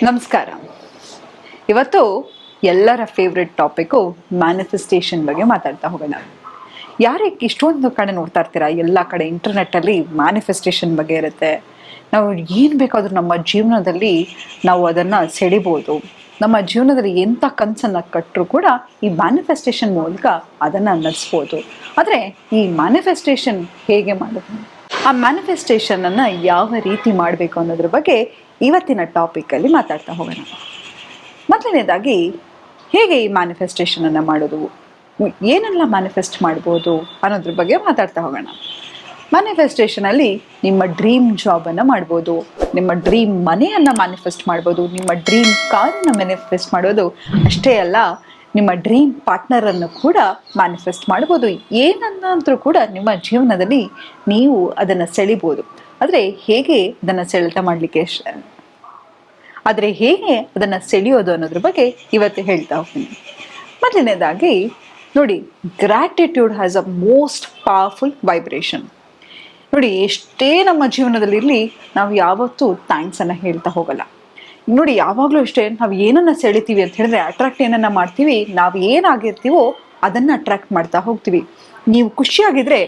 ನಮಸ್ಕಾರ. ಇವತ್ತು ಎಲ್ಲರ ಫೇವ್ರೆಟ್ ಟಾಪಿಕ್ಕು ಮ್ಯಾನಿಫೆಸ್ಟೇಷನ್ ಬಗ್ಗೆ ಮಾತಾಡ್ತಾ ಹೋಗೋಣ. ಯಾರಿಗೆ ಇಷ್ಟೊಂದು ಕಡೆ ನೋಡ್ತಾ ಇರ್ತೀರಾ, ಎಲ್ಲ ಕಡೆ ಇಂಟರ್ನೆಟ್ಟಲ್ಲಿ ಮ್ಯಾನಿಫೆಸ್ಟೇಷನ್ ಬಗ್ಗೆ ಇರುತ್ತೆ. ನಾವು ಏನು ಬೇಕಾದರೂ ನಮ್ಮ ಜೀವನದಲ್ಲಿ ನಾವು ಅದನ್ನು ಸೆಳಿಬೋದು. ನಮ್ಮ ಜೀವನದಲ್ಲಿ ಎಂಥ ಕನಸನ್ನು ಕಟ್ಟರೂ ಕೂಡ ಈ ಮ್ಯಾನಿಫೆಸ್ಟೇಷನ್ ಮೂಲಕ ಅದನ್ನು ನಡೆಸ್ಬೋದು. ಆದರೆ ಈ ಮ್ಯಾನಿಫೆಸ್ಟೇಷನ್ ಹೇಗೆ ಮಾಡೋದು, ಆ ಮ್ಯಾನಿಫೆಸ್ಟೇಷನನ್ನು ಯಾವ ರೀತಿ ಮಾಡಬೇಕು ಅನ್ನೋದ್ರ ಬಗ್ಗೆ ಇವತ್ತಿನ ಟಾಪಿಕಲ್ಲಿ ಮಾತಾಡ್ತಾ ಹೋಗೋಣ. ಮೊದಲನೇದಾಗಿ ಹೇಗೆ ಈ ಮ್ಯಾನಿಫೆಸ್ಟೇಷನನ್ನು ಮಾಡೋದು, ಏನೆಲ್ಲ ಮ್ಯಾನಿಫೆಸ್ಟ್ ಮಾಡ್ಬೋದು ಅನ್ನೋದ್ರ ಬಗ್ಗೆ ಮಾತಾಡ್ತಾ ಹೋಗೋಣ. ಮ್ಯಾನಿಫೆಸ್ಟೇಷನಲ್ಲಿ ನಿಮ್ಮ ಡ್ರೀಮ್ ಜಾಬನ್ನು ಮಾಡ್ಬೋದು, ನಿಮ್ಮ ಡ್ರೀಮ್ ಮನೆಯನ್ನು ಮ್ಯಾನಿಫೆಸ್ಟ್ ಮಾಡ್ಬೋದು, ನಿಮ್ಮ ಡ್ರೀಮ್ ಕಾರನ್ನು ಮ್ಯಾನಿಫೆಸ್ಟ್ ಮಾಡೋದು ಅಷ್ಟೇ ಅಲ್ಲ, ನಿಮ್ಮ ಡ್ರೀಮ್ ಪಾರ್ಟ್ನರನ್ನು ಕೂಡ ಮ್ಯಾನಿಫೆಸ್ಟ್ ಮಾಡ್ಬೋದು. ಏನನ್ನಾದರೂ ಕೂಡ ನಿಮ್ಮ ಜೀವನದಲ್ಲಿ ನೀವು ಅದನ್ನು ಸೆಳಿಬೋದು. ಆದರೆ ಹೇಗೆ ಅದನ್ನು ಸೆಳೆಯೋದು ಅನ್ನೋದ್ರ ಬಗ್ಗೆ ಇವತ್ತು ಹೇಳ್ತಾ ಹೋಗ್ತೀನಿ. ಮೊದಲನೇದಾಗಿ ನೋಡಿ, gratitude has a most powerful vibration. ನೋಡಿ, ಎಷ್ಟೇ ನಮ್ಮ ಜೀವನದಲ್ಲಿರಲಿ ನಾವು ಯಾವತ್ತೂ ಥ್ಯಾಂಕ್ಸನ್ನು ಹೇಳ್ತಾ ಹೋಗಲ್ಲ. ನೋಡಿ, ಯಾವಾಗಲೂ ಅಷ್ಟೇ, ನಾವು ಏನನ್ನು ಸೆಳಿತೀವಿ ಅಂತ ಹೇಳಿದ್ರೆ ಅಟ್ರಾಕ್ಟ್ ಏನನ್ನು ಮಾಡ್ತೀವಿ, ನಾವು ಏನಾಗಿರ್ತೀವೋ ಅದನ್ನು ಅಟ್ರಾಕ್ಟ್ ಮಾಡ್ತಾ ಹೋಗ್ತೀವಿ. ನೀವು ಖುಷಿಯಾಗಿದ್ದರೆ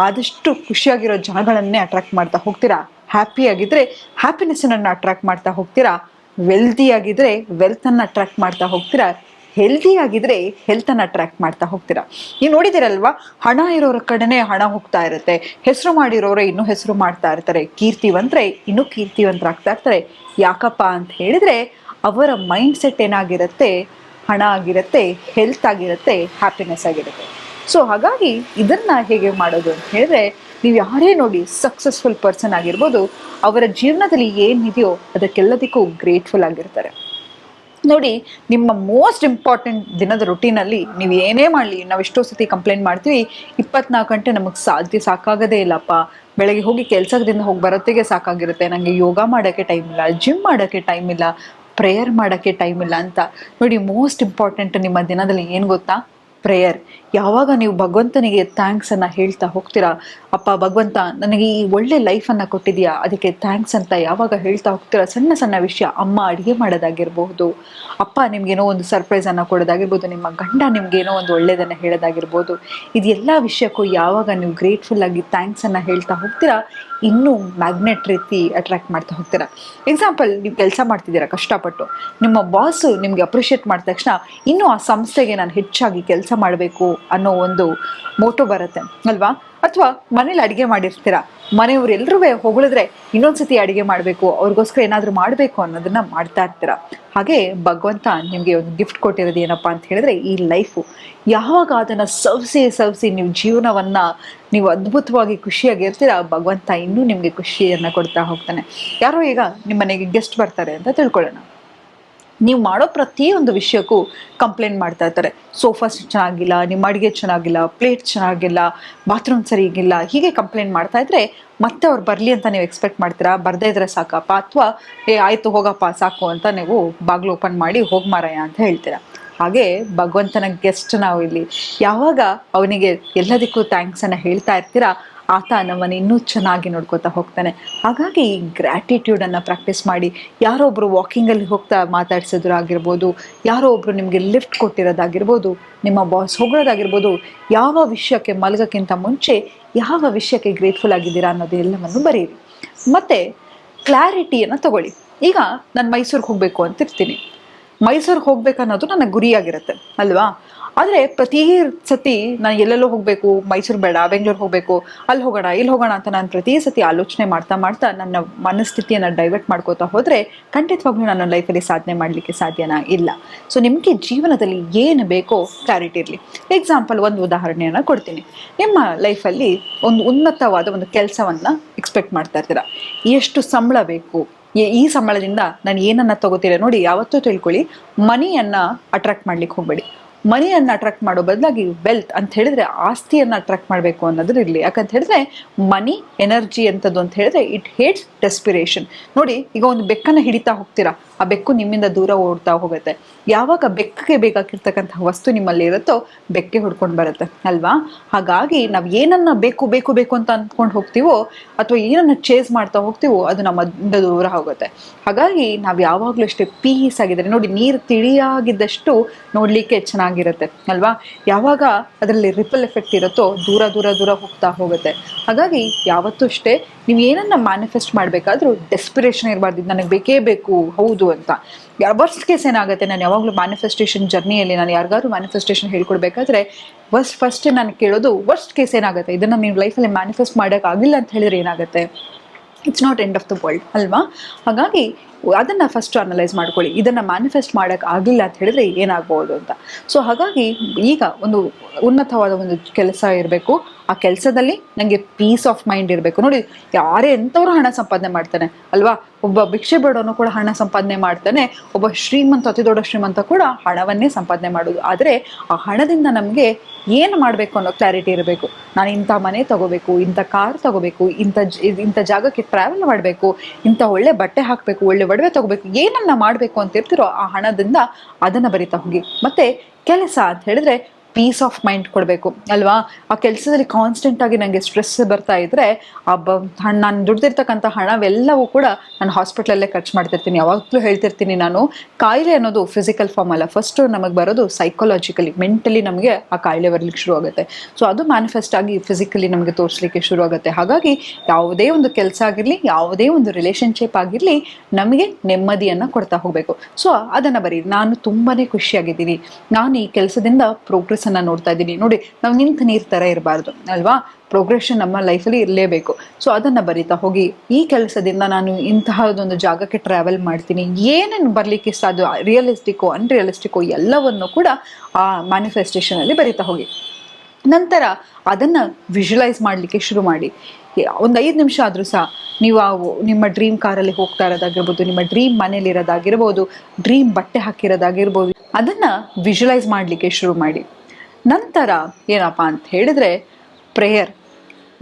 ಆದಷ್ಟು ಖುಷಿಯಾಗಿರೋ ಜನಗಳನ್ನೇ ಅಟ್ರಾಕ್ಟ್ ಮಾಡ್ತಾ ಹೋಗ್ತೀರಾ. ಹ್ಯಾಪಿ ಆಗಿದ್ರೆ ಹ್ಯಾಪಿನೆಸ್ಸನ್ನು ಅಟ್ರಾಕ್ಟ್ ಮಾಡ್ತಾ ಹೋಗ್ತೀರಾ. ವೆಲ್ದಿ ಆಗಿದ್ರೆ ವೆಲ್ತನ್ನು ಅಟ್ರಾಕ್ಟ್ ಮಾಡ್ತಾ ಹೋಗ್ತೀರಾ. ಹೆಲ್ದಿ ಆಗಿದ್ರೆ ಹೆಲ್ತನ್ನು ಅಟ್ರಾಕ್ಟ್ ಮಾಡ್ತಾ ಹೋಗ್ತೀರಾ. ನೀವು ನೋಡಿದಿರಲ್ವಾ, ಹಣ ಇರೋರ ಕಡೆನೇ ಹಣ ಹೋಗ್ತಾ ಇರುತ್ತೆ, ಹೆಸರು ಮಾಡಿರೋರೆ ಇನ್ನೂ ಹೆಸರು ಮಾಡ್ತಾ ಇರ್ತಾರೆ, ಕೀರ್ತಿವಂತರೆ ಇನ್ನೂ ಕೀರ್ತಿವಂತರಾಗ್ತಾ ಇರ್ತಾರೆ. ಯಾಕಪ್ಪ ಅಂತ ಹೇಳಿದ್ರೆ ಅವರ ಮೈಂಡ್ ಸೆಟ್ ಏನಾಗಿರುತ್ತೆ, ಹಣ ಆಗಿರುತ್ತೆ, ಹೆಲ್ತ್ ಆಗಿರುತ್ತೆ, ಹ್ಯಾಪಿನೆಸ್ ಆಗಿರುತ್ತೆ. ಸೊ ಹಾಗಾಗಿ ಇದನ್ನು ಹೇಗೆ ಮಾಡೋದು ಅಂತ ಹೇಳಿದ್ರೆ, ನೀವು ಯಾರೇ ನೋಡಿ ಸಕ್ಸಸ್ಫುಲ್ ಪರ್ಸನ್ ಆಗಿರ್ಬೋದು, ಅವರ ಜೀವನದಲ್ಲಿ ಏನಿದೆಯೋ ಅದಕ್ಕೆಲ್ಲದಕ್ಕೂ ಗ್ರೇಟ್ಫುಲ್ ಆಗಿರ್ತಾರೆ. ನೋಡಿ, ನಿಮ್ಮ ಮೋಸ್ಟ್ ಇಂಪಾರ್ಟೆಂಟ್ ದಿನದ ರೊಟೀನಲ್ಲಿ ನೀವು ಏನೇ ಮಾಡಲಿ, ನಾವು ಎಷ್ಟೋ ಸತಿ ಕಂಪ್ಲೇಂಟ್ ಮಾಡ್ತೀವಿ, 24 ಗಂಟೆ ನಮಗೆ ಸಾಕಾಗೋದೇ ಇಲ್ಲಪ್ಪ, ಬೆಳಗ್ಗೆ ಹೋಗಿ ಕೆಲಸದಿಂದ ಹೋಗಿ ಬರೋತ್ತಿಗೆ ಸಾಕಾಗಿರುತ್ತೆ, ನನಗೆ ಯೋಗ ಮಾಡೋಕ್ಕೆ ಟೈಮ್ ಇಲ್ಲ, ಜಿಮ್ ಮಾಡೋಕ್ಕೆ ಟೈಮ್ ಇಲ್ಲ, ಪ್ರೇಯರ್ ಮಾಡೋಕ್ಕೆ ಟೈಮ್ ಇಲ್ಲ ಅಂತ. ನೋಡಿ, ಮೋಸ್ಟ್ ಇಂಪಾರ್ಟೆಂಟ್ ನಿಮ್ಮ ದಿನದಲ್ಲಿ ಏನು ಗೊತ್ತಾ? ಪ್ರೇಯರ್. ಯಾವಾಗ ನೀವು ಭಗವಂತನಿಗೆ ಥ್ಯಾಂಕ್ಸನ್ನು ಹೇಳ್ತಾ ಹೋಗ್ತೀರಾ, ಅಪ್ಪ ಭಗವಂತ ನನಗೆ ಈ ಒಳ್ಳೆ ಲೈಫನ್ನು ಕೊಟ್ಟಿದೆಯಾ, ಅದಕ್ಕೆ ಥ್ಯಾಂಕ್ಸ್ ಅಂತ ಯಾವಾಗ ಹೇಳ್ತಾ ಹೋಗ್ತೀರಾ, ಸಣ್ಣ ಸಣ್ಣ ವಿಷಯ, ಅಮ್ಮ ಅಡುಗೆ ಮಾಡೋದಾಗಿರ್ಬೋದು, ಅಪ್ಪ ನಿಮಗೇನೋ ಒಂದು ಸರ್ಪ್ರೈಸನ್ನು ಕೊಡೋದಾಗಿರ್ಬೋದು, ನಿಮ್ಮ ಗಂಡ ನಿಮಗೇನೋ ಒಂದು ಒಳ್ಳೆಯದನ್ನು ಹೇಳೋದಾಗಿರ್ಬೋದು, ಇದೆಲ್ಲ ವಿಷಯಕ್ಕೂ ಯಾವಾಗ ನೀವು ಗ್ರೇಟ್ಫುಲ್ಲಾಗಿ ಥ್ಯಾಂಕ್ಸನ್ನು ಹೇಳ್ತಾ ಹೋಗ್ತೀರಾ, ಇನ್ನೂ ಮ್ಯಾಗ್ನೆಟ್ ರೀತಿ ಅಟ್ರಾಕ್ಟ್ ಮಾಡ್ತಾ ಹೋಗ್ತೀರಾ. ಎಕ್ಸಾಂಪಲ್, ನೀವು ಕೆಲಸ ಮಾಡ್ತಿದ್ದೀರಾ ಕಷ್ಟಪಟ್ಟು, ನಿಮ್ಮ ಬಾಸು ನಿಮಗೆ ಅಪ್ರಿಷಿಯೇಟ್ ಮಾಡಿದ ತಕ್ಷಣ ಇನ್ನೂ ಆ ಸಂಸ್ಥೆಗೆ ನಾನು ಹೆಚ್ಚಾಗಿ ಕೆಲಸ ಮಾಡಬೇಕು ಅನ್ನೋ ಒಂದು ಮೋಟೋ ಬರುತ್ತೆ ಅಲ್ವಾ? ಅಥವಾ ಮನೇಲಿ ಅಡುಗೆ ಮಾಡಿರ್ತೀರಾ, ಮನೆಯವ್ರು ಎಲ್ಲರೂ ಹೊಗಳಿದ್ರೆ ಇನ್ನೊಂದ್ಸತಿ ಅಡುಗೆ ಮಾಡಬೇಕು, ಅವ್ರಿಗೋಸ್ಕರ ಏನಾದರೂ ಮಾಡಬೇಕು ಅನ್ನೋದನ್ನ ಮಾಡ್ತಾ ಇರ್ತೀರಾ. ಹಾಗೆ ಭಗವಂತ ನಿಮಗೆ ಒಂದು ಗಿಫ್ಟ್ ಕೊಟ್ಟಿರೋದು ಏನಪ್ಪ ಅಂತ ಹೇಳಿದ್ರೆ ಈ ಲೈಫು. ಯಾವಾಗ ಅದನ್ನು ಸವಿಸಿ ನೀವು ಜೀವನವನ್ನು ನೀವು ಅದ್ಭುತವಾಗಿ ಖುಷಿಯಾಗಿರ್ತೀರಾ, ಭಗವಂತ ಇನ್ನೂ ನಿಮಗೆ ಖುಷಿಯನ್ನು ಕೊಡ್ತಾ ಹೋಗ್ತಾನೆ. ಯಾರೋ ಈಗ ನಿಮ್ಮ ಮನೆಗೆ ಗೆಸ್ಟ್ ಬರ್ತಾರೆ ಅಂತ ತಿಳ್ಕೊಳ್ಳೋಣ, ನೀವು ಮಾಡೋ ಪ್ರತಿಯೊಂದು ವಿಷಯಕ್ಕೂ ಕಂಪ್ಲೇಂಟ್ ಮಾಡ್ತಾ ಇರ್ತಾರೆ. ಸೋಫಾ ಚೆನ್ನಾಗಿಲ್ಲ, ನಿಮ್ಮ ಅಡುಗೆ ಚೆನ್ನಾಗಿಲ್ಲ, ಪ್ಲೇಟ್ ಚೆನ್ನಾಗಿಲ್ಲ, ಬಾತ್ರೂಮ್ ಸರಿಗಿಲ್ಲ, ಹೀಗೆ ಕಂಪ್ಲೇಂಟ್ ಮಾಡ್ತಾ ಇದ್ರೆ ಮತ್ತೆ ಅವ್ರು ಬರಲಿ ಅಂತ ನೀವು ಎಕ್ಸ್ಪೆಕ್ಟ್ ಮಾಡ್ತೀರಾ? ಬರದೇ ಇದ್ರೆ ಸಾಕಪ್ಪ, ಅಥವಾ ಆಯಿತು ಹೋಗಪ್ಪ ಸಾಕು ಅಂತ ನೀವು ಬಾಗಿಲು ಓಪನ್ ಮಾಡಿ ಹೋಗಿ ಮಾರಾಯ ಅಂತ ಹೇಳ್ತೀರಾ. ಹಾಗೆ ಭಗವಂತನ ಗೆಸ್ಟ್ ನಾವು ಇಲ್ಲಿ, ಯಾವಾಗ ಅವನಿಗೆ ಎಲ್ಲದಕ್ಕೂ ಥ್ಯಾಂಕ್ಸನ್ನು ಹೇಳ್ತಾ ಇರ್ತೀರಾ, ಆತ ನಮ್ಮನ್ನು ಇನ್ನೂ ಚೆನ್ನಾಗಿ ನೋಡ್ಕೋತಾ ಹೋಗ್ತಾನೆ. ಹಾಗಾಗಿ ಈ ಗ್ರ್ಯಾಟಿಟ್ಯೂಡನ್ನು ಪ್ರಾಕ್ಟೀಸ್ ಮಾಡಿ. ಯಾರೋ ಒಬ್ಬರು ವಾಕಿಂಗಲ್ಲಿ ಹೋಗ್ತಾ ಮಾತಾಡ್ಸೋದ್ರು ಆಗಿರ್ಬೋದು, ಯಾರೋ ಒಬ್ಬರು ನಿಮಗೆ ಲಿಫ್ಟ್ ಕೊಟ್ಟಿರೋದಾಗಿರ್ಬೋದು, ನಿಮ್ಮ ಬಾಸ್ ಹೋಗೋದಾಗಿರ್ಬೋದು, ಯಾವ ವಿಷಯಕ್ಕೆ ಮಲಗೋಕ್ಕಿಂತ ಮುಂಚೆ ಯಾವ ವಿಷಯಕ್ಕೆ ಗ್ರೇಟ್ಫುಲ್ ಆಗಿದ್ದೀರಾ ಅನ್ನೋದು ಎಲ್ಲವನ್ನು ಬರೀರಿ. ಮತ್ತು ಕ್ಲಾರಿಟಿಯನ್ನು ತಗೊಳ್ಳಿ. ಈಗ ನಾನು ಮೈಸೂರಿಗೆ ಹೋಗಬೇಕು ಅಂತಿರ್ತೀನಿ, ಮೈಸೂರಿಗೆ ಹೋಗ್ಬೇಕನ್ನೋದು ನನ್ನ ಗುರಿಯಾಗಿರುತ್ತೆ ಅಲ್ವಾ? ಆದರೆ ಪ್ರತಿ ಸತಿ ನಾನು ಎಲ್ಲೆಲ್ಲೋ ಹೋಗಬೇಕು, ಮೈಸೂರು ಬೇಡ ಬೆಂಗಳೂರು ಹೋಗಬೇಕು, ಅಲ್ಲಿ ಹೋಗೋಣ ಇಲ್ಲಿ ಹೋಗೋಣ ಅಂತ ನಾನು ಪ್ರತಿ ಸತಿ ಆಲೋಚನೆ ಮಾಡ್ತಾ ನನ್ನ ಮನಸ್ಥಿತಿಯನ್ನು ಡೈವರ್ಟ್ ಮಾಡ್ಕೋತಾ ಹೋದರೆ ಖಂಡಿತವಾಗ್ಲೂ ನನ್ನ ಲೈಫಲ್ಲಿ ಸಾಧನೆ ಮಾಡಲಿಕ್ಕೆ ಸಾಧ್ಯನಾ? ಇಲ್ಲ. ಸೊ ನಿಮಗೆ ಜೀವನದಲ್ಲಿ ಏನು ಬೇಕೋ ಕ್ಲಾರಿಟಿ ಇರಲಿ. ಎಕ್ಸಾಂಪಲ್, ಒಂದು ಉದಾಹರಣೆಯನ್ನು ಕೊಡ್ತೀನಿ. ನಿಮ್ಮ ಲೈಫಲ್ಲಿ ಒಂದು ಉನ್ನತವಾದ ಒಂದು ಕೆಲಸವನ್ನು ಎಕ್ಸ್ಪೆಕ್ಟ್ ಮಾಡ್ತಾ ಇರ್ತೀರ. ಎಷ್ಟು ಸಂಬಳ ಬೇಕು, ಈ ಸಂಬಳದಿಂದ ನಾನು ಏನನ್ನು ತಗೋತೀರ? ನೋಡಿ, ಯಾವತ್ತೂ ತಿಳ್ಕೊಳ್ಳಿ, ಮನಿಯನ್ನು ಅಟ್ರಾಕ್ಟ್ ಮಾಡ್ಲಿಕ್ಕೆ ಹೋಗಬೇಡಿ, ಮನಿಯನ್ನು ಅಟ್ರಾಕ್ಟ್ ಮಾಡೋ ಬದಲಾಗಿ ವೆಲ್ತ್ ಅಂತ ಹೇಳಿದ್ರೆ ಆಸ್ತಿಯನ್ನು ಅಟ್ರಾಕ್ಟ್ ಮಾಡಬೇಕು ಅನ್ನೋದು ಇರಲಿ. ಯಾಕಂತ ಹೇಳಿದ್ರೆ ಮನಿ ಎನರ್ಜಿ ಅಂತದ್ದು ಅಂತ ಹೇಳಿದ್ರೆ ಇಟ್ ಹೇಟ್ಸ್ ಡೆಸ್ಪಿರೇಷನ್. ನೋಡಿ, ಈಗ ಒಂದು ಬೆಕ್ಕನ್ನು ಹಿಡಿತಾ ಹೋಗ್ತೀರಾ, ಆ ಬೆಕ್ಕು ನಿಮ್ಮಿಂದ ದೂರ ಓಡ್ತಾ ಹೋಗುತ್ತೆ. ಯಾವಾಗ ಬೆಕ್ಕಿಗೆ ಬೇಕಾಗಿರ್ತಕ್ಕಂಥ ವಸ್ತು ನಿಮ್ಮಲ್ಲಿ ಇರುತ್ತೋ ಬೆಕ್ಕೆ ಹುಡ್ಕೊಂಡು ಬರುತ್ತೆ ಅಲ್ವಾ? ಹಾಗಾಗಿ ನಾವು ಏನನ್ನ ಬೇಕು ಬೇಕು ಬೇಕು ಅಂತ ಅಂದ್ಕೊಂಡು ಹೋಗ್ತೀವೋ ಅಥವಾ ಏನನ್ನ ಚೇಸ್ ಮಾಡ್ತಾ ಹೋಗ್ತೀವೋ ಅದು ನಮ್ಮಿಂದ ದೂರ ಹೋಗುತ್ತೆ. ಹಾಗಾಗಿ ನಾವು ಯಾವಾಗಲೂ ಅಷ್ಟೇ ಪೀಸ್ ಆಗಿದ್ದಾರೆ. ನೋಡಿ, ನೀರು ತಿಳಿಯಾಗಿದ್ದಷ್ಟು ನೋಡ್ಲಿಕ್ಕೆ ಚೆನ್ನಾಗಿರುತ್ತೆ ಅಲ್ವಾ? ಯಾವಾಗ ಅದರಲ್ಲಿ ರಿಪಲ್ ಎಫೆಕ್ಟ್ ಇರುತ್ತೋ ದೂರ ದೂರ ದೂರ ಹೋಗ್ತಾ ಹೋಗುತ್ತೆ. ಹಾಗಾಗಿ ಯಾವತ್ತೂ ಅಷ್ಟೇ ನೀವು ಏನನ್ನ ಮ್ಯಾನಿಫೆಸ್ಟ್ ಮಾಡಬೇಕಾದ್ರೂ ಡೆಸ್ಪಿರೇಷನ್ ಇರಬಾರ್ದು, ನನಗೆ ಬೇಕೇ ಬೇಕು ಹೌದು ಅಂತ. ವರ್ಸ್ಟ್ ಕೇಸ್ ಏನಾಗುತ್ತೆ, ನಾನು ಯಾವಾಗಲೂ ಮ್ಯಾನಿಫೆಸ್ಟೇಷನ್ ಜರ್ನಿಯಲ್ಲಿ ನಾನು ಯಾರಿಗಾದ್ರು ಮ್ಯಾನಿಫೆಸ್ಟೇಷನ್ ಹೇಳ್ಕೊಡ್ಬೇಕಾದ್ರೆ ಫಸ್ಟ್ ನಾನು ಕೇಳೋದು ವರ್ಸ್ಟ್ ಕೇಸ್ ಏನಾಗುತ್ತೆ, ಇದನ್ನು ನೀವು ಲೈಫಲ್ಲಿ ಮ್ಯಾನಿಫೆಸ್ಟ್ ಮಾಡೋಕ್ಕಾಗಿಲ್ಲ ಅಂತ ಹೇಳಿದ್ರೆ ಏನಾಗುತ್ತೆ? It's not end of the world ಅಲ್ವಾ? ಹಾಗಾಗಿ ಅದನ್ನು ಫಸ್ಟ್ ಅನಲೈಸ್ ಮಾಡ್ಕೊಳ್ಳಿ, ಇದನ್ನು ಮ್ಯಾನಿಫೆಸ್ಟ್ ಮಾಡೋಕ್ಕೆ ಆಗಿಲ್ಲ ಅಂತ ಹೇಳಿದ್ರೆ ಏನಾಗ್ಬೋದು ಅಂತ. ಸೊ ಹಾಗಾಗಿ ಈಗ ಒಂದು ಉನ್ನತವಾದ ಒಂದು ಕೆಲಸ ಇರಬೇಕು, ಆ ಕೆಲಸದಲ್ಲಿ ನನಗೆ ಪೀಸ್ ಆಫ್ ಮೈಂಡ್ ಇರಬೇಕು. ನೋಡಿ, ಯಾರೇ ಎಂಥವ್ರು ಹಣ ಸಂಪಾದನೆ ಮಾಡ್ತಾನೆ ಅಲ್ವಾ? ಒಬ್ಬ ಭಿಕ್ಷೆ ಬೇಡೋನು ಕೂಡ ಹಣ ಸಂಪಾದನೆ ಮಾಡ್ತಾನೆ, ಒಬ್ಬ ಶ್ರೀಮಂತ ಅತಿ ದೊಡ್ಡ ಶ್ರೀಮಂತ ಕೂಡ ಹಣವನ್ನೇ ಸಂಪಾದನೆ ಮಾಡೋದು. ಆದರೆ ಆ ಹಣದಿಂದ ನಮಗೆ ಏನು ಮಾಡಬೇಕು ಅನ್ನೋ ಕ್ಲಾರಿಟಿ ಇರಬೇಕು. ನಾನು ಇಂಥ ಮನೆ ತಗೋಬೇಕು, ಇಂಥ ಕಾರ್ ತಗೋಬೇಕು, ಇಂಥ ಜಾಗಕ್ಕೆ ಟ್ರಾವೆಲ್ ಮಾಡಬೇಕು, ಇಂಥ ಒಳ್ಳೆ ಬಟ್ಟೆ ಹಾಕಬೇಕು, ಒಳ್ಳೆ ಒಡವೆ ತಗೋಬೇಕು, ಏನನ್ನ ಮಾಡಬೇಕು ಅಂತ ಇರ್ತಿರೋ ಆ ಹಣದಿಂದ ಅದನ್ನು ಬರಿತಾ ಹೋಗಿ. ಮತ್ತೆ ಕೆಲಸ ಅಂತ ಹೇಳಿದ್ರೆ ಪೀಸ್ ಆಫ್ ಮೈಂಡ್ ಕೊಡಬೇಕು ಅಲ್ವಾ? ಆ ಕೆಲಸದಲ್ಲಿ ಕಾನ್ಸ್ಟೆಂಟ್ ಆಗಿ ನನಗೆ ಸ್ಟ್ರೆಸ್ ಬರ್ತಾ ಇದ್ರೆ ನಾನು ದುಡ್ದಿರ್ತಕ್ಕಂಥ ಹಣವೆಲ್ಲವೂ ಕೂಡ ನಾನು ಹಾಸ್ಪಿಟ್ಲಲ್ಲೇ ಖರ್ಚು ಮಾಡ್ತಿರ್ತೀನಿ. ಯಾವಾಗಲೂ ಹೇಳ್ತಿರ್ತೀನಿ ನಾನು, ಕಾಯಿಲೆ ಅನ್ನೋದು ಫಿಸಿಕಲ್ ಫಾರ್ಮ್ ಅಲ್ಲ, ಫಸ್ಟ್ ನಮಗೆ ಬರೋದು ಸೈಕಾಲಜಿಕಲಿ, ಮೆಂಟಲಿ ನಮಗೆ ಆ ಕಾಯಿಲೆ ಬರಲಿಕ್ಕೆ ಶುರು ಆಗುತ್ತೆ. ಸೊ ಅದು ಮ್ಯಾನಿಫೆಸ್ಟ್ ಆಗಿ ಫಿಸಿಕಲಿ ನಮಗೆ ತೋರಿಸ್ಲಿಕ್ಕೆ ಶುರು ಆಗುತ್ತೆ. ಹಾಗಾಗಿ ಯಾವುದೇ ಒಂದು ಕೆಲಸ ಆಗಿರಲಿ, ಯಾವುದೇ ಒಂದು ರಿಲೇಷನ್ಶಿಪ್ ಆಗಿರಲಿ, ನಮಗೆ ನೆಮ್ಮದಿಯನ್ನು ಕೊಡ್ತಾ ಹೋಗಬೇಕು. ಸೊ ಅದನ್ನು ಬರೀ, ನಾನು ತುಂಬಾ ಖುಷಿಯಾಗಿದ್ದೀನಿ, ನಾನು ಈ ಕೆಲಸದಿಂದ ಪ್ರೋಗ್ರೆಸ್ ಅನ್ನ ನೋಡ್ತಾ ಇದ್ದೀನಿ. ನೋಡಿ, ನಾವು ನಿಂತ ನೀರ್ ತರ ಇರಬಾರ್ದು ಅಲ್ವಾ? ಪ್ರೋಗ್ರೆಷನ್ ನಮ್ಮ ಲೈಫಲ್ಲಿ ಇರಲೇಬೇಕು. ಸೊ ಅದನ್ನ ಬರಿತಾ ಹೋಗಿ, ಈ ಕೆಲಸದಿಂದ ನಾನು ಇಂತಹದೊಂದು ಜಾಗಕ್ಕೆ ಟ್ರಾವೆಲ್ ಮಾಡ್ತೀನಿ, ಏನೇನು ಬರ್ಲಿಕ್ಕೆ ಸಾಧ್ಯ, ರಿಯಲಿಸ್ಟಿಕ್ಕೋ ಅನ್ರಿಯಲಿಸ್ಟಿಕ್ಕೋ ಎಲ್ಲವನ್ನು ಕೂಡ ಆ ಮ್ಯಾನಿಫೆಸ್ಟೇಷನ್ ಅಲ್ಲಿ ಬರಿತಾ ಹೋಗಿ. ನಂತರ ಅದನ್ನ ವಿಜುವಲೈಸ್ ಮಾಡಲಿಕ್ಕೆ ಶುರು ಮಾಡಿ. ಒಂದು 5 ನಿಮಿಷ ಆದರೂ ಸಹ ನೀವು ನಿಮ್ಮ ಡ್ರೀಮ್ ಕಾರಲ್ಲಿ ಹೋಗ್ತಾ ಇರೋದಾಗಿರ್ಬೋದು, ನಿಮ್ಮ ಡ್ರೀಮ್ ಮನೇಲಿ ಇರೋದಾಗಿರ್ಬೋದು, ಡ್ರೀಮ್ ಬಟ್ಟೆ ಹಾಕಿರೋದಾಗಿರ್ಬೋದು, ಅದನ್ನ ವಿಜುವಲೈಸ್ ಮಾಡಲಿಕ್ಕೆ ಶುರು ಮಾಡಿ. ನಂತರ ಏನಪ್ಪ ಅಂತ ಹೇಳಿದ್ರೆ ಪ್ರೇಯರ್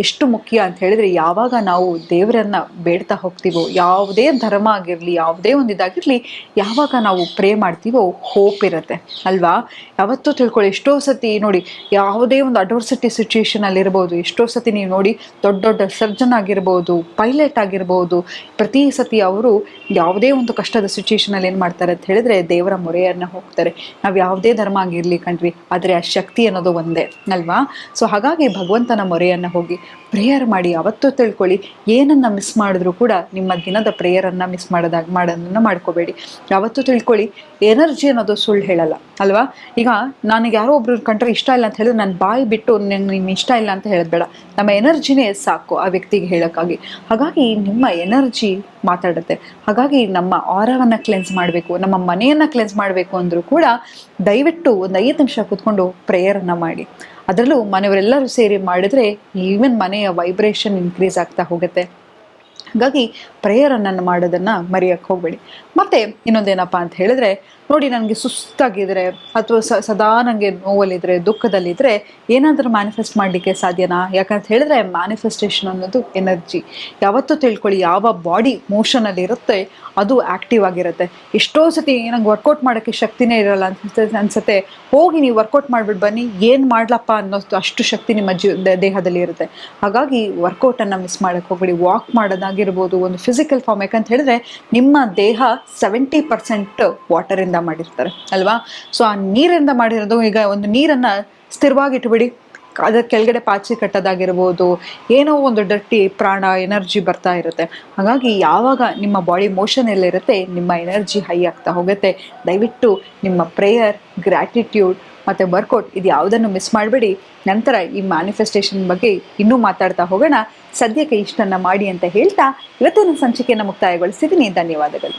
ಎಷ್ಟು ಮುಖ್ಯ ಅಂತ ಹೇಳಿದ್ರೆ, ಯಾವಾಗ ನಾವು ದೇವರನ್ನ ಬೇಡ್ತಾ ಹೋಗ್ತೀವೋ, ಯಾವುದೇ ಧರ್ಮ ಆಗಿರಲಿ, ಯಾವುದೇ ಒಂದು ಇದಾಗಿರಲಿ, ಯಾವಾಗ ನಾವು ಪ್ರೇ ಮಾಡ್ತೀವೋ ಹೋಪ್ ಇರುತ್ತೆ ಅಲ್ವಾ? ಯಾವತ್ತೂ ತಿಳ್ಕೊಳ್ಳಿ, ಎಷ್ಟೋ ಸತಿ ನೋಡಿ, ಯಾವುದೇ ಒಂದು ಅಡ್ವರ್ಸಿಟಿ ಸಿಚುಯೇಷನ್ ಅಲ್ಲಿ ಇರ್ಬೋದು, ಎಷ್ಟೋ ಸತಿ ನೀವು ನೋಡಿ ದೊಡ್ಡ ದೊಡ್ಡ ಸರ್ಜನ್ ಆಗಿರ್ಬೋದು, ಪೈಲಟ್ ಆಗಿರ್ಬೋದು, ಪ್ರತಿ ಸತಿ ಅವರು ಯಾವುದೇ ಒಂದು ಕಷ್ಟದ ಸಿಚುಯೇಷನ್ ಅಲ್ಲಿ ಏನು ಮಾಡ್ತಾರೆ ಅಂತ ಹೇಳಿದ್ರೆ ದೇವರ ಮೊರೆಯನ್ನು ಹೋಗ್ತಾರೆ. ನಾವು ಯಾವುದೇ ಧರ್ಮ ಆಗಿರಲಿ ಕಣ್ರಿ, ಆದರೆ ಆ ಶಕ್ತಿ ಅನ್ನೋದು ಒಂದೇ ಅಲ್ವಾ? ಸೊ ಹಾಗಾಗಿ ಭಗವಂತನ ಮೊರೆಯನ್ನು ಹೋಗಿ ಪ್ರೇಯರ್ ಮಾಡಿ. ಅವತ್ತು ತಿಳ್ಕೊಳ್ಳಿ, ಏನನ್ನ ಮಿಸ್ ಮಾಡಿದ್ರು ಕೂಡ ನಿಮ್ಮ ದಿನದ ಪ್ರೇಯರನ್ನು ಮಿಸ್ ಮಾಡೋದನ್ನು ಮಾಡ್ಕೋಬೇಡಿ. ಯಾವತ್ತೂ ತಿಳ್ಕೊಳ್ಳಿ, ಎನರ್ಜಿ ಅನ್ನೋದು ಸುಳ್ಳು ಹೇಳಲ್ಲ ಅಲ್ವಾ? ಈಗ ನನಗೆ ಯಾರೋ ಒಬ್ರು ಕಂಡ್ರೆ ಇಷ್ಟ ಇಲ್ಲ ಅಂತ ಹೇಳಿದ್ರೆ ನಾನು ಬಾಯಿ ಬಿಟ್ಟು ನಿಮ್ಗೆ ಇಷ್ಟ ಇಲ್ಲ ಅಂತ ಹೇಳೋದ್ಬೇಡ. ನಮ್ಮ ಎನರ್ಜಿನೇ ಸಾಕು ಆ ವ್ಯಕ್ತಿಗೆ ಹೇಳೋಕ್ಕಾಗಿ. ಹಾಗಾಗಿ ನಿಮ್ಮ ಎನರ್ಜಿ ಮಾತಾಡುತ್ತೆ. ಹಾಗಾಗಿ ನಮ್ಮ ಆರವನ್ನು ಕ್ಲೆನ್ಸ್ ಮಾಡಬೇಕು, ನಮ್ಮ ಮನೆಯನ್ನು ಕ್ಲೆನ್ಸ್ ಮಾಡಬೇಕು ಅಂದರೂ ಕೂಡ ದಯವಿಟ್ಟು ಒಂದು 5 ನಿಮಿಷ ಕೂತ್ಕೊಂಡು ಪ್ರೇಯರನ್ನು ಮಾಡಿ. ಅದರಲ್ಲೂ ಮನೆಯವರೆಲ್ಲರೂ ಸೇರಿ ಮಾಡಿದ್ರೆ ಈವನ್ ಮನೆಯ ವೈಬ್ರೇಷನ್ ಇನ್ಕ್ರೀಸ್ ಆಗ್ತಾ ಹೋಗುತ್ತೆ. ಹಾಗಾಗಿ ಪ್ರೇಯರನ್ನು ಮಾಡೋದನ್ನು ಮರೆಯೋಕ್ಕೆ ಹೋಗಬೇಡಿ. ಮತ್ತು ಇನ್ನೊಂದೇನಪ್ಪ ಅಂತ ಹೇಳಿದ್ರೆ, ನೋಡಿ, ನನಗೆ ಸುಸ್ತಾಗಿದ್ರೆ ಅಥವಾ ಸದಾ ನನಗೆ ನೋವಲ್ಲಿದ್ದರೆ, ದುಃಖದಲ್ಲಿದ್ದರೆ ಏನಾದರೂ ಮ್ಯಾನಿಫೆಸ್ಟ್ ಮಾಡಲಿಕ್ಕೆ ಸಾಧ್ಯನಾ? ಯಾಕಂತ ಹೇಳಿದ್ರೆ ಮ್ಯಾನಿಫೆಸ್ಟೇಷನ್ ಅನ್ನೋದು ಎನರ್ಜಿ. ಯಾವತ್ತೂ ತಿಳ್ಕೊಳ್ಳಿ, ಯಾವ ಬಾಡಿ ಮೋಷನಲ್ಲಿ ಇರುತ್ತೆ ಅದು ಆ್ಯಕ್ಟಿವ್ ಆಗಿರುತ್ತೆ. ಎಷ್ಟೋ ಸತಿ ನಂಗೆ ವರ್ಕೌಟ್ ಮಾಡೋಕ್ಕೆ ಶಕ್ತಿನೇ ಇರೋಲ್ಲ ಅನ್ಸುತ್ತೆ, ಹೋಗಿ ನೀವು ವರ್ಕೌಟ್ ಮಾಡಿಬಿಟ್ಟು ಬನ್ನಿ, ಏನು ಮಾಡ್ಲಪ್ಪ ಅನ್ನೋದು ಅಷ್ಟು ಶಕ್ತಿ ನಿಮ್ಮ ದೇಹದಲ್ಲಿ ಇರುತ್ತೆ. ಹಾಗಾಗಿ ವರ್ಕೌಟನ್ನು ಮಿಸ್ ಮಾಡೋಕ್ಕೆ ಹೋಗಬೇಡಿ. ವಾಕ್ ಮಾಡೋದಾಗಿರ್ಬೋದು, ಒಂದು ಫಿಸಿಕಲ್ ಫಾರ್ಮ್. ಯಾಕಂತ ಹೇಳಿದ್ರೆ ನಿಮ್ಮ ದೇಹ 70% ವಾಟರಿಂದ ಮಾಡಿರ್ತಾರೆ ಅಲ್ವಾ? ಸೊ ಆ ನೀರಿಂದ ಮಾಡಿರೋದು, ಈಗ ಒಂದು ನೀರನ್ನು ಸ್ಥಿರವಾಗಿ ಇಟ್ಬಿಡಿ, ಅದರ ಕೆಳಗಡೆ ಪಾಚಿ ಕಟ್ಟೋದಾಗಿರ್ಬೋದು, ಏನೋ ಒಂದು ಡರ್ಟಿ ಪ್ರಾಣ ಎನರ್ಜಿ ಬರ್ತಾ ಇರುತ್ತೆ. ಹಾಗಾಗಿ ಯಾವಾಗ ನಿಮ್ಮ ಬಾಡಿ ಮೋಷನ್ ಎಲ್ಲ ಇರುತ್ತೆ, ನಿಮ್ಮ ಎನರ್ಜಿ ಹೈ ಆಗ್ತಾ ಹೋಗುತ್ತೆ. ದಯವಿಟ್ಟು ನಿಮ್ಮ ಪ್ರೇಯರ್, ಗ್ರ್ಯಾಟಿಟ್ಯೂಡ್ ಮತ್ತು ವರ್ಕೌಟ್ ಇದು ಯಾವುದನ್ನು ಮಿಸ್ ಮಾಡಬೇಡಿ. ನಂತರ ಈ ಮ್ಯಾನಿಫೆಸ್ಟೇಷನ್ ಬಗ್ಗೆ ಇನ್ನೂ ಮಾತಾಡ್ತಾ ಹೋಗೋಣ. ಸದ್ಯಕ್ಕೆ ಇಷ್ಟನ್ನು ಮಾಡಿ ಅಂತ ಹೇಳ್ತಾ ಇವತ್ತಿನ ಸಂಚಿಕೆಯನ್ನು ಮುಕ್ತಾಯಗೊಳಿಸ್ತಿದ್ದೀನಿ. ಧನ್ಯವಾದಗಳು.